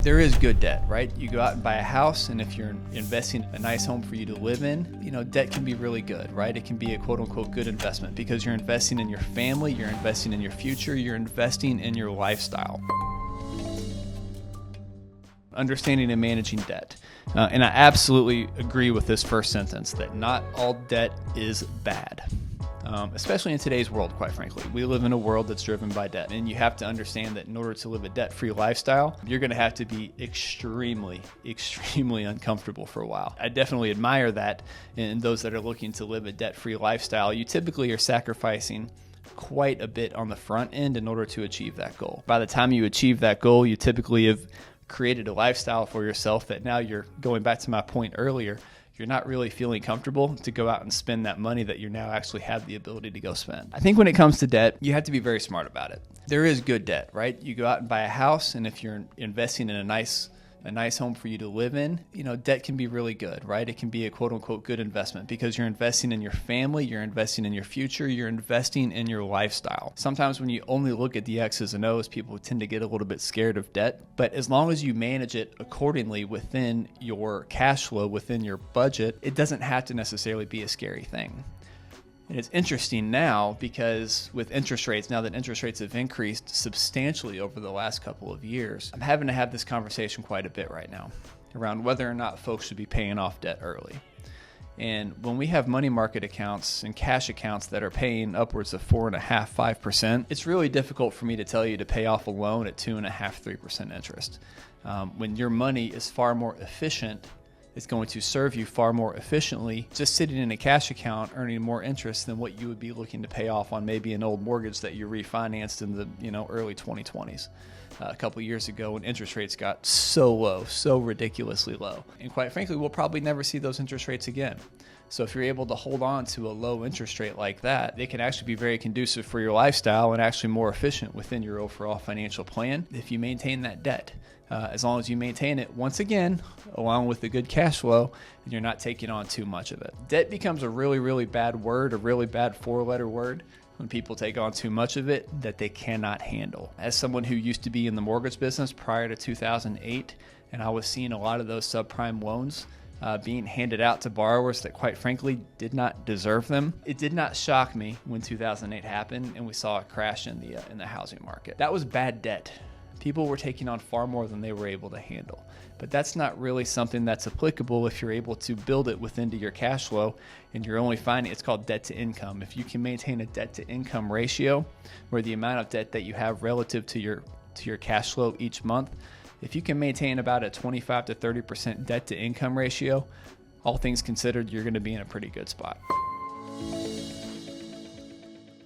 There is good debt, right? You go out and buy a house, and if you're investing in a nice home for you to live in, debt can be really good, right? It can be a quote unquote good investment because you're investing in your family, you're investing in your future, you're investing in your lifestyle. Understanding and managing debt. And I absolutely agree with this first sentence that not all debt is bad. Especially in today's world, quite frankly. We live in a world that's driven by debt, and you have to understand that in order to live a debt-free lifestyle, you're going to have to be extremely uncomfortable for a while. I definitely admire that in those that are looking to live a debt-free lifestyle. You typically are sacrificing quite a bit on the front end in order to achieve that goal. By the time you achieve that goal, you typically have created a lifestyle for yourself that now you're going back to my point earlier. You're not really feeling comfortable to go out and spend that money that you now actually have the ability to go spend. I think when it comes to debt, you have to be very smart about it. There is good debt, right? You go out and buy a house, and if you're investing in a nice home for you to live in, debt can be really good, right? It can be a quote unquote good investment because you're investing in your family, you're investing in your future, you're investing in your lifestyle. Sometimes when you only look at the X's and O's, people tend to get a little bit scared of debt, but as long as you manage it accordingly within your cash flow, within your budget, it doesn't have to necessarily be a scary thing. And it's interesting now because with interest rates, now that interest rates have increased substantially over the last couple of years, I'm having to have this conversation quite a bit right now around whether or not folks should be paying off debt early. And when we have money market accounts and cash accounts that are paying upwards of 4.5%, 5%, it's really difficult for me to tell you to pay off a loan at 2.5%, 3% interest. When your money is far more efficient, it's going to serve you far more efficiently just sitting in a cash account earning more interest than what you would be looking to pay off on maybe an old mortgage that you refinanced in the early 2020s. A couple years ago when interest rates got so low, so ridiculously low. And quite frankly, we'll probably never see those interest rates again. So if you're able to hold on to a low interest rate like that, it can actually be very conducive for your lifestyle and actually more efficient within your overall financial plan if you maintain that debt. As long as you maintain it, once again, along with the good cash flow, and you're not taking on too much of it. Debt becomes a really bad word, a really bad four-letter word when people take on too much of it that they cannot handle. As someone who used to be in the mortgage business prior to 2008, and I was seeing a lot of those subprime loans being handed out to borrowers that quite frankly did not deserve them. It did not shock me when 2008 happened and we saw a crash in the housing market. That was bad debt. People were taking on far more than they were able to handle. But that's not really something that's applicable if you're able to build it within your cash flow and you're only finding it's called debt to income. If you can maintain a debt to income ratio where the amount of debt that you have relative to your cash flow each month, if you can maintain about a 25 to 30% debt to income ratio, all things considered, you're going to be in a pretty good spot.